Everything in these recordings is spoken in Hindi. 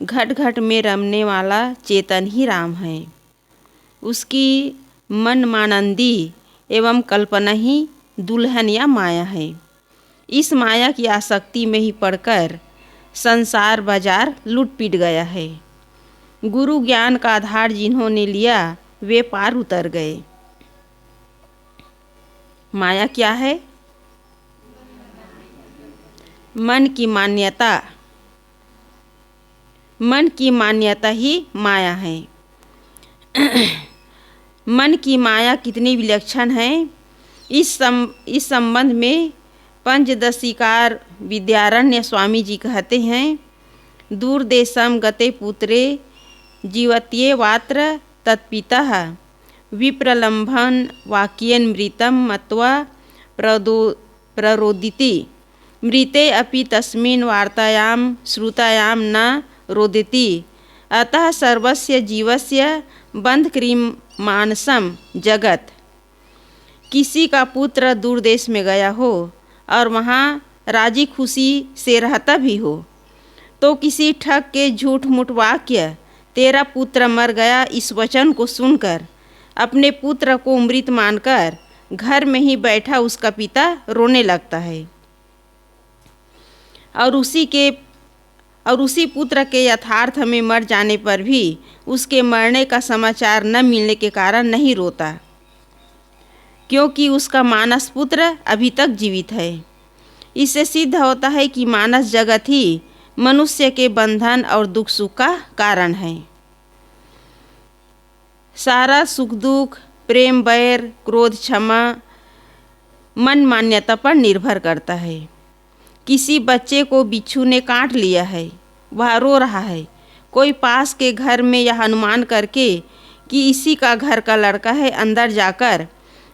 घट घट में रमने वाला चेतन ही राम है। उसकी मन मानंदी एवं कल्पना ही दुल्हन या माया है। इस माया की आसक्ति में ही पड़कर संसार बाजार लूट पीट गया है। गुरु ज्ञान का आधार जिन्होंने लिया वे पार उतर गए। माया क्या है? मन की मान्यता। मन की मान्यता ही माया है। मन की माया कितनी विलक्षण है, इस संबंध में पंचदशीकार विद्यारण्य स्वामी जी कहते हैं, दूरदेशम गते पुत्रे जीवत्येवात्र तत्पितः विप्रलम्भन वाक्येन मृतं मत्वा प्ररोदिति मृते अपि तस्मिन् वार्तायां श्रुतायां न रोदिति। अतः सर्वस्य जीवस्य बंधक्रियमानसं जगत। किसी का पुत्र दूर देश में गया हो और वहाँ राजी खुशी से रहता भी हो, तो किसी ठग के झूठ मूठ वाक्य तेरा पुत्र मर गया इस वचन को सुनकर अपने पुत्र को मृत मानकर घर में ही बैठा उसका पिता रोने लगता है। और उसी पुत्र के यथार्थ में मर जाने पर भी उसके मरने का समाचार न मिलने के कारण नहीं रोता, क्योंकि उसका मानस पुत्र अभी तक जीवित है। इससे सिद्ध होता है कि मानस जगत ही मनुष्य के बंधन और दुख सुख का कारण है। सारा सुख दुख, प्रेम बैर, क्रोध क्षमा मन मान्यता पर निर्भर करता है। किसी बच्चे को बिच्छू ने काट लिया है, वह रो रहा है। कोई पास के घर में यह अनुमान करके कि इसी का घर का लड़का है, अंदर जाकर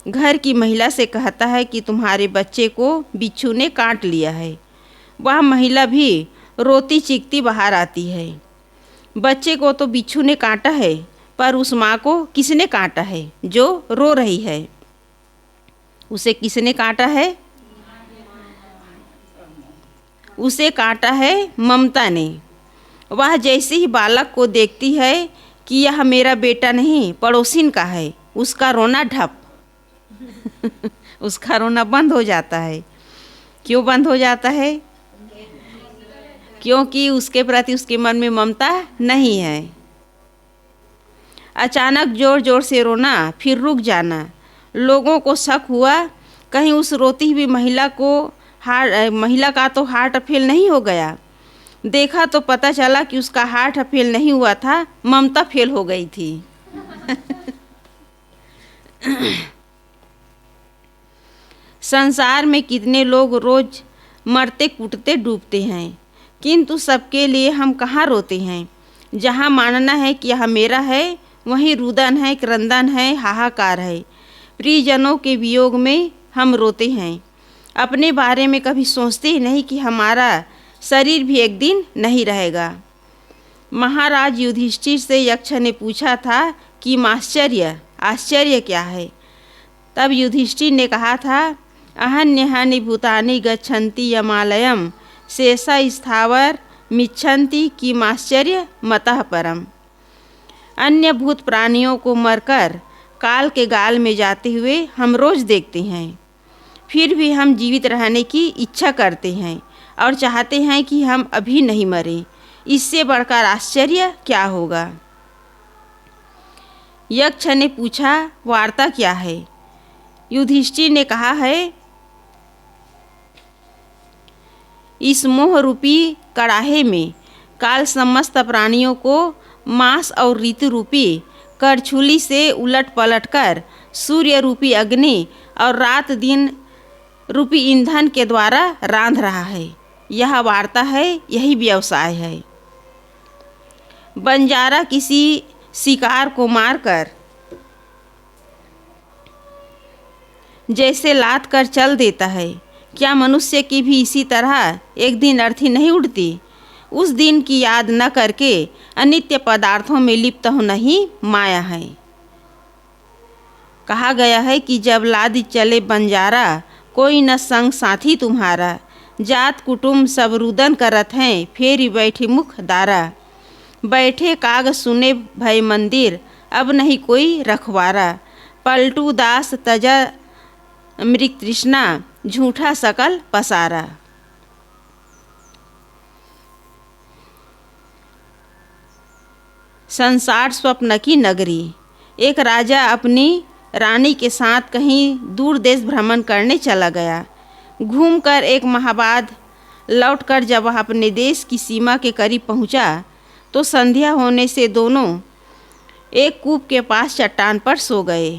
घर की महिला से कहता है कि तुम्हारे बच्चे को बिच्छू ने काट लिया है। वह महिला भी रोती चीखती बाहर आती है। बच्चे को तो बिच्छू ने काटा है, पर उस माँ को किसने काटा है जो रो रही है? उसे किसने काटा है? उसे काटा है ममता ने। वह जैसे ही बालक को देखती है कि यह मेरा बेटा नहीं पड़ोसिन का है, उसका रोना ढप उसका रोना बंद हो जाता है। क्यों बंद हो जाता है? क्योंकि उसके प्रति उसके मन में ममता नहीं है। अचानक जोर जोर से रोना, फिर रुक जाना। लोगों को शक हुआ कहीं उस रोती हुई महिला का तो हार्ट फेल नहीं हो गया। देखा तो पता चला कि उसका हार्ट फेल नहीं हुआ था, ममता फेल हो गई थी। संसार में कितने लोग रोज मरते कूटते डूबते हैं, किंतु सबके लिए हम कहाँ रोते हैं? जहाँ मानना है कि यह मेरा है, वहीं रुदन है, क्रंदन है, हाहाकार है। प्रियजनों के वियोग में हम रोते हैं। अपने बारे में कभी सोचते ही नहीं कि हमारा शरीर भी एक दिन नहीं रहेगा। महाराज युधिष्ठिर से यक्ष ने पूछा था कि आश्चर्य क्या है? तब युधिष्ठिर ने कहा था, अहन्यहानि भूतानि गच्छन्ति यमालयम शेषा स्थावर मिच्छन्ति किमाश्चर्य मतः परम। अन्य भूत प्राणियों को मरकर काल के गाल में जाते हुए हम रोज देखते हैं, फिर भी हम जीवित रहने की इच्छा करते हैं और चाहते हैं कि हम अभी नहीं मरें। इससे बढ़कर आश्चर्य क्या होगा? यक्ष ने पूछा, वार्ता क्या है? युधिष्ठिर ने कहा है, इस मोह रूपी कड़ाहे में काल समस्त प्राणियों को मांस और ऋतु रूपी करछुली से उलट पलट कर सूर्य रूपी अग्नि और रात दिन रूपी ईंधन के द्वारा रांध रहा है। यह वार्ता है, यही व्यवसाय है। बंजारा किसी शिकार को मारकर जैसे लात कर चल देता है, क्या मनुष्य की भी इसी तरह एक दिन अर्थी नहीं उठती? उस दिन की याद न करके अनित्य पदार्थों में लिप्त होना ही माया है। कहा गया है कि जब लादी चले बंजारा, कोई न संग साथी तुम्हारा, जात कुटुम्ब सब रुदन करत हैं, फेरी बैठी मुख दारा। बैठे काग सुने भय मंदिर, अब नहीं कोई रखवारा। पलटू दास तजा मृग तृष्णा, झूठा सकल पसारा। संसार स्वप्न की नगरी। एक राजा अपनी रानी के साथ कहीं दूर देश भ्रमण करने चला गया। घूमकर एक माह बाद लौटकर जब वह अपने देश की सीमा के करीब पहुंचा तो संध्या होने से दोनों एक कूप के पास चट्टान पर सो गए।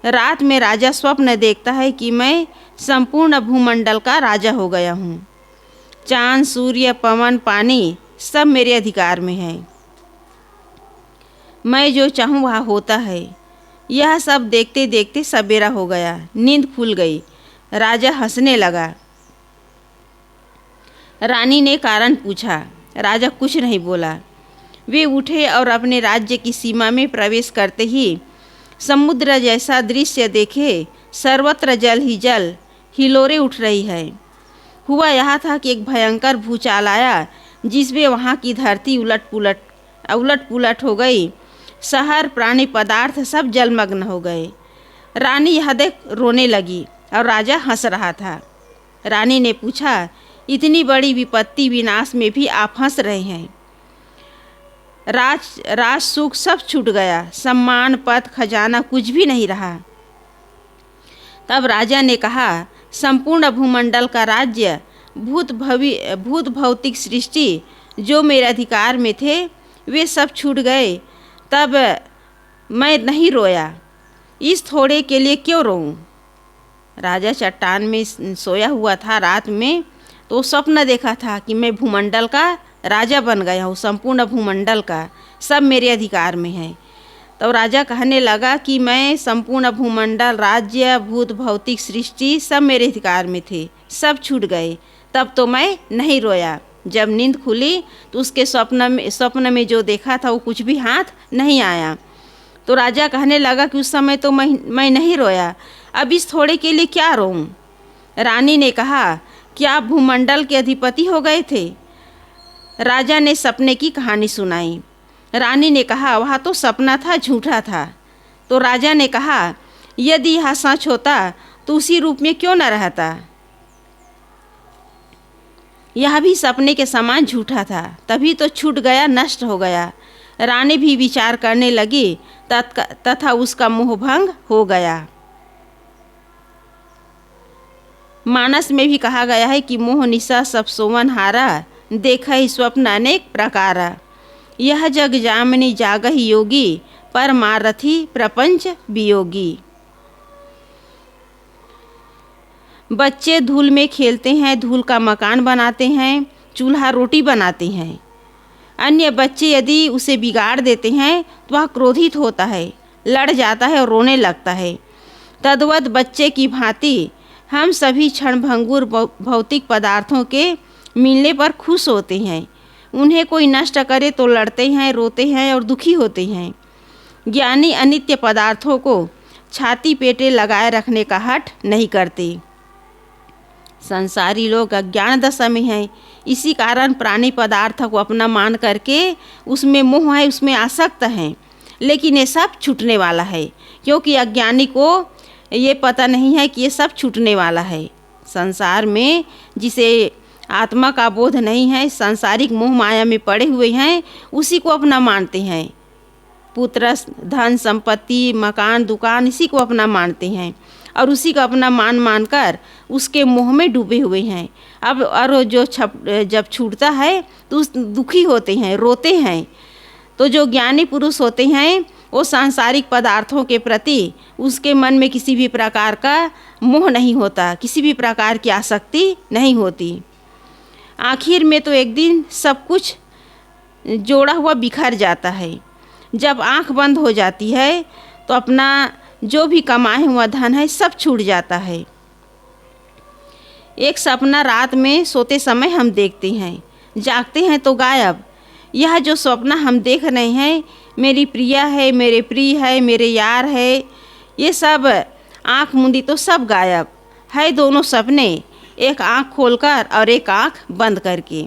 रात में राजा स्वप्न देखता है कि मैं संपूर्ण भूमंडल का राजा हो गया हूँ। चांद, सूर्य, पवन, पानी सब मेरे अधिकार में है। मैं जो चाहूँ वह होता है। यह सब देखते देखते सवेरा हो गया, नींद खुल गई। राजा हंसने लगा। रानी ने कारण पूछा। राजा कुछ नहीं बोला। वे उठे और अपने राज्य की सीमा में प्रवेश करते ही समुद्र जैसा दृश्य देखे। सर्वत्र जल ही जल, हिलोरें उठ रही है। हुआ यह था कि एक भयंकर भूचाल आया जिसमें वहाँ की धरती उलट पुलट हो गई। शहर, प्राणी, पदार्थ सब जलमग्न हो गए। रानी यह देख रोने लगी और राजा हंस रहा था। रानी ने पूछा, इतनी बड़ी विपत्ति विनाश में भी आप हंस रहे हैं? राज सुख सब छूट गया, सम्मान, पद, खजाना कुछ भी नहीं रहा। तब राजा ने कहा, संपूर्ण भूमंडल का राज्य, भूत भौतिक सृष्टि जो मेरे अधिकार में थे वे सब छूट गए। तब मैं नहीं रोया। इस थोड़े के लिए क्यों रोऊं? राजा चट्टान में सोया हुआ था। रात में तो स्वप्न देखा था कि मैं भूमंडल का राजा बन गया हूँ। संपूर्ण भूमंडल का सब मेरे अधिकार में है। तो राजा कहने लगा कि मैं संपूर्ण भूमंडल, राज्य, भूत भौतिक सृष्टि सब मेरे अधिकार में थे, सब छूट गए। तब तो मैं नहीं रोया। जब नींद खुली तो उसके स्वप्न में जो देखा था वो कुछ भी हाथ नहीं आया। तो राजा कहने लगा कि उस समय तो मैं नहीं रोया, अब इस थोड़े के लिए क्या रोऊं? रानी ने कहा कि आप भूमंडल के अधिपति हो गए थे। राजा ने सपने की कहानी सुनाई। रानी ने कहा, वह तो सपना था, झूठा था। तो राजा ने कहा, यदि यह सच होता तो उसी रूप में क्यों न रहता? यह भी सपने के समान झूठा था, तभी तो छूट गया, नष्ट हो गया। रानी भी विचार करने लगी तथा उसका मोह भंग हो गया। मानस में भी कहा गया है कि मोह निशा सब सोवन हारा, देखा ही स्वप्न अनेक प्रकारा। यह जग जामिनी जागहि योगी, परमारथी प्रपंच वियोगी। बच्चे धूल में खेलते हैं, धूल का मकान बनाते हैं, चूल्हा रोटी बनाते हैं। अन्य बच्चे यदि उसे बिगाड़ देते हैं तो वह क्रोधित होता है, लड़ जाता है और रोने लगता है। तद्वत बच्चे की भांति हम सभी क्षणभंगुर भौतिक पदार्थों के मिलने पर खुश होते हैं। उन्हें कोई नष्ट करे तो लड़ते हैं, रोते हैं और दुखी होते हैं। ज्ञानी अनित्य पदार्थों को छाती पेटे लगाए रखने का हठ नहीं करते। संसारी लोग अज्ञान दशा में हैं, इसी कारण प्राणी पदार्थ को अपना मान करके उसमें मोह है, उसमें आसक्त हैं। लेकिन ये सब छूटने वाला है, क्योंकि अज्ञानी को ये पता नहीं है कि ये सब छूटने वाला है। संसार में जिसे आत्मा का बोध नहीं है, सांसारिक मोह माया में पड़े हुए हैं, उसी को अपना मानते हैं। पुत्र, धन, संपत्ति, मकान, दुकान, इसी को अपना मानते हैं और उसी को अपना मान कर उसके मोह में डूबे हुए हैं। अब और जो जब छूटता है तो दुखी होते हैं, रोते हैं। तो जो ज्ञानी पुरुष होते हैं वो सांसारिक पदार्थों के प्रति उसके मन में किसी भी प्रकार का मोह नहीं होता, किसी भी प्रकार की आसक्ति नहीं होती। आखिर में तो एक दिन सब कुछ जोड़ा हुआ बिखर जाता है। जब आँख बंद हो जाती है तो अपना जो भी कमाए हुआ धन है सब छूट जाता है। एक सपना रात में सोते समय हम देखते हैं, जागते हैं तो गायब। यह जो सपना हम देख रहे हैं, मेरी प्रिया है, मेरे प्रिय है, मेरे यार है, ये सब आँख मूंदी तो सब गायब है। दोनों सपने, एक आँख खोलकर और एक आँख बंद करके।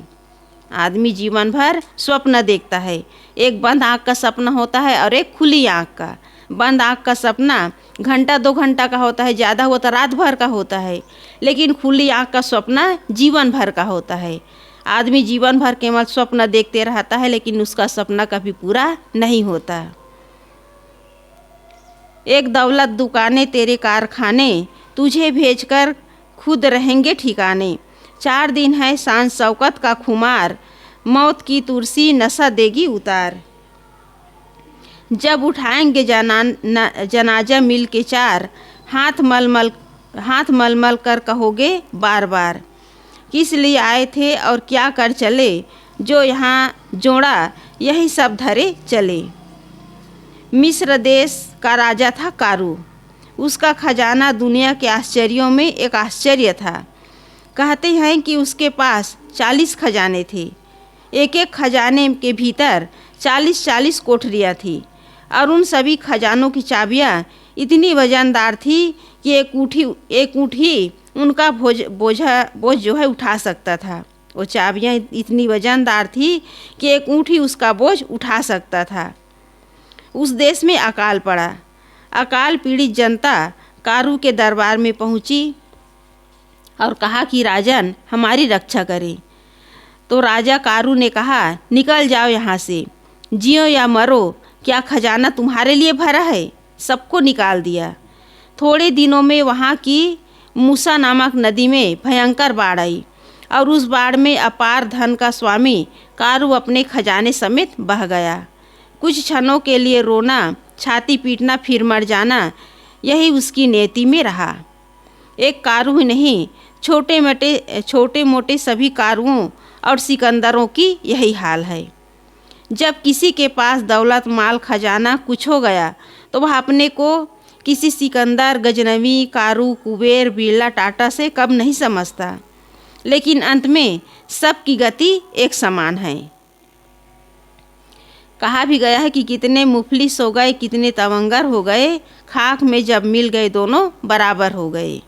आदमी जीवन भर स्वप्न देखता है। एक बंद आँख का सपना होता है और एक खुली आँख का। बंद आँख का सपना घंटा 2 घंटा का होता है, ज़्यादा हुआ तो रात भर का होता है, लेकिन खुली आँख का सपना जीवन भर का होता है। आदमी जीवन भर केवल स्वप्न देखते रहता है, लेकिन उसका सपना कभी पूरा नहीं होता। एक दौलत दुकाने तेरे कारखाने, तुझे भेजकर खुद रहेंगे ठिकाने। 4 दिन है शान शौकत का खुमार, मौत की तुरसी नशा देगी उतार। जब उठाएंगे जनाजा मिल के 4, हाथ मलमल कर कहोगे बार बार, किस लिए आए थे और क्या कर चले, जो यहाँ जोड़ा यही सब धरे चले। मिस्र देश का राजा था कारू, उसका खजाना दुनिया के आश्चर्यों में एक आश्चर्य था। कहते हैं कि उसके पास 40 खजाने थे। एक एक खजाने के भीतर 40-40 कोठरियाँ थी और उन सभी खजानों की चाबियाँ इतनी वजनदार थी कि एक ऊँट उनका बोझ जो है उठा सकता था। वो चाबियाँ इतनी वजनदार थी कि एक ऊँट ही उसका बोझ उठा सकता था। उस देश में अकाल पड़ा। अकाल पीड़ित जनता कारू के दरबार में पहुंची और कहा कि राजन हमारी रक्षा करें। तो राजा कारू ने कहा, निकल जाओ यहाँ से, जियो या मरो, क्या खजाना तुम्हारे लिए भरा है? सबको निकाल दिया। थोड़े दिनों में वहाँ की मूसा नामक नदी में भयंकर बाढ़ आई और उस बाढ़ में अपार धन का स्वामी कारू अपने खजाने समेत बह गया। कुछ क्षणों के लिए रोना, छाती पीटना, फिर मर जाना, यही उसकी नियति में रहा। एक कारू ही नहीं, छोटे मोटे सभी कारुओं और सिकंदरों की यही हाल है। जब किसी के पास दौलत माल खजाना कुछ हो गया तो वह अपने को किसी सिकंदर, गजनवी, कारू, कुबेर, बिरला, टाटा से कम नहीं समझता, लेकिन अंत में सब की गति एक समान है। कहा भी गया है कि कितने मुफलिस हो गए, कितने तवंगर हो गए, खाक में जब मिल गए दोनों बराबर हो गए।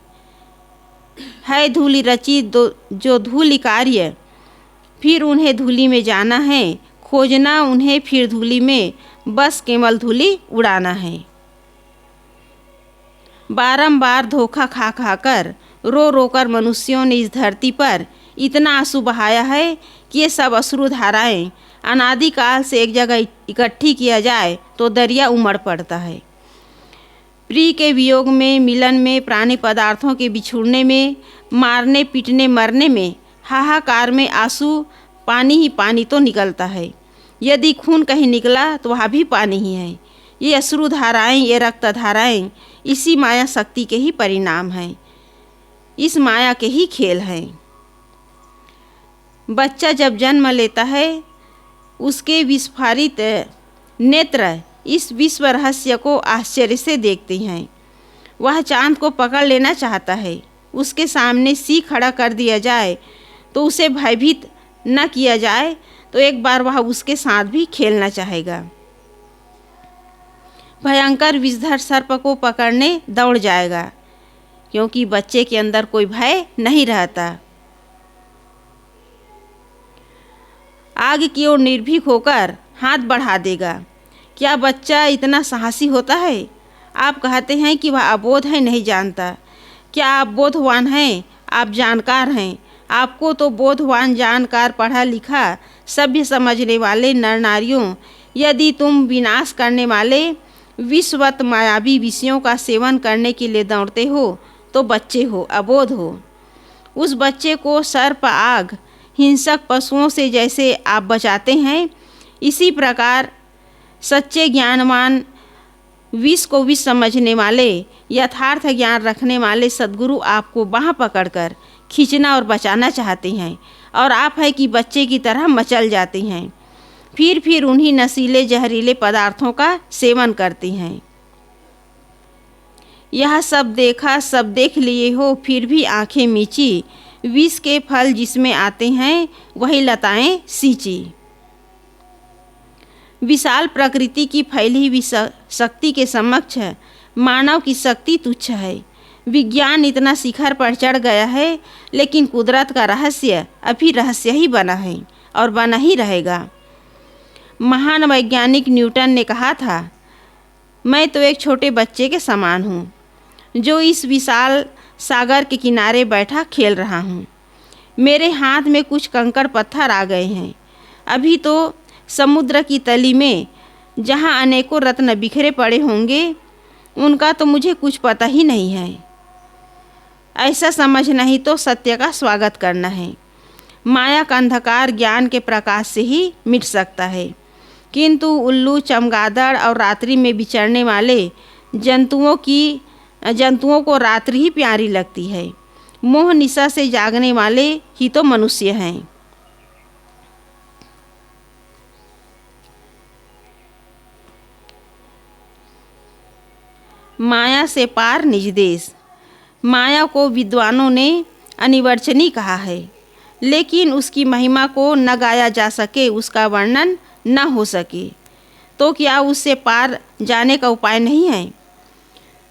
है धूलि रची जो धूलि कार्य, फिर उन्हें धूलि में जाना है, खोजना उन्हें फिर धूलि में, बस केवल धूलि उड़ाना है। बारंबार धोखा खा कर, रो रो कर मनुष्यों ने इस धरती पर इतना आंसू बहाया है कि ये सब अश्रु धाराएं अनादिकाल से एक जगह इकट्ठी किया जाए तो दरिया उमड़ पड़ता है। प्रिय के वियोग में, मिलन में, प्राणी पदार्थों के बिछुड़ने में, मारने पीटने मरने में, हाहाकार में आंसू पानी ही पानी तो निकलता है। यदि खून कहीं निकला तो वह भी पानी ही है। ये अश्रु धाराएं, ये रक्त धाराएं इसी माया शक्ति के ही परिणाम हैं, इस माया के ही खेल हैं। बच्चा जब जन्म लेता है, उसके विस्फारित नेत्र इस विश्व रहस्य को आश्चर्य से देखते हैं। वह चांद को पकड़ लेना चाहता है। उसके सामने सी खड़ा कर दिया जाए तो उसे भयभीत न किया जाए तो एक बार वह उसके साथ भी खेलना चाहेगा। भयंकर विषधर सर्प को पकड़ने दौड़ जाएगा, क्योंकि बच्चे के अंदर कोई भय नहीं रहता। आग की ओर निर्भीक होकर हाथ बढ़ा देगा। क्या बच्चा इतना साहसी होता है? आप कहते हैं कि वह अबोध है, नहीं जानता। क्या आप बोधवान हैं? आप जानकार हैं। आपको तो बोधवान, जानकार, पढ़ा लिखा, सभ्य समझने वाले नर नारियों, यदि तुम विनाश करने वाले विश्ववत मायावी विषयों का सेवन करने के लिए दौड़ते हो तो बच्चे हो, अबोध हो। उस बच्चे को सर्प, आग, हिंसक पशुओं से जैसे आप बचाते हैं, इसी प्रकार सच्चे ज्ञानवान, विष को विष समझने वाले, यथार्थ ज्ञान रखने वाले सद्गुरु आपको बाँह पकड़कर खींचना और बचाना चाहते हैं, और आप है कि बच्चे की तरह मचल जाते हैं। फिर उन्हीं नशीले जहरीले पदार्थों का सेवन करते हैं। यह सब देखा, सब देख लिए हो, फिर भी आंखें मीची, विष के फल जिसमें आते हैं वही लताएं सींची। विशाल प्रकृति की फैली हुई शक्ति के समक्ष मानव की शक्ति तुच्छ है। विज्ञान इतना शिखर पर चढ़ गया है, लेकिन कुदरत का रहस्य अभी रहस्य ही बना है। और बना ही रहेगा। महान वैज्ञानिक न्यूटन ने कहा था, मैं तो एक छोटे बच्चे के समान हूँ जो इस विशाल सागर के किनारे बैठा खेल रहा हूँ। मेरे हाथ में कुछ कंकड़ पत्थर आ गए हैं। अभी तो समुद्र की तली में जहाँ अनेकों रत्न बिखरे पड़े होंगे, उनका तो मुझे कुछ पता ही नहीं है। ऐसा समझना ही तो सत्य का स्वागत करना है। माया का अंधकार ज्ञान के प्रकाश से ही मिट सकता है, किंतु उल्लू, चमगादड़ और रात्रि में विचरने वाले जंतुओं को रात्रि ही प्यारी लगती है। मोह निशा से जागने वाले ही तो मनुष्य हैं। माया से पार निज देश। माया को विद्वानों ने अनिर्वचनीय कहा है, लेकिन उसकी महिमा को न गाया जा सके, उसका वर्णन न हो सके, तो क्या उससे पार जाने का उपाय नहीं है?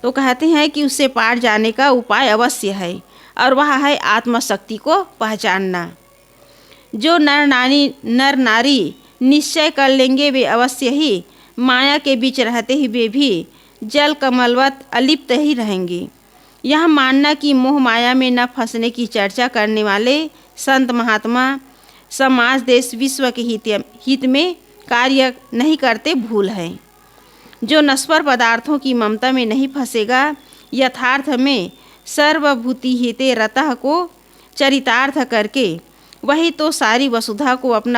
तो कहते हैं कि उससे पार जाने का उपाय अवश्य है, और वह है आत्मशक्ति को पहचानना। जो नर नारी निश्चय कर लेंगे, वे अवश्य ही माया के बीच रहते ही वे भी जल कमलवत अलिप्त ही रहेंगे। यह मानना कि मोह माया में न फंसने की चर्चा करने वाले संत महात्मा समाज, देश, विश्व के हित में कार्य नहीं करते भूल है। जो नश्वर पदार्थों की ममता में नहीं फंसेगा, यथार्थ में सर्वभूति हिते रतः को चरितार्थ करके वही तो सारी वसुधा को अपना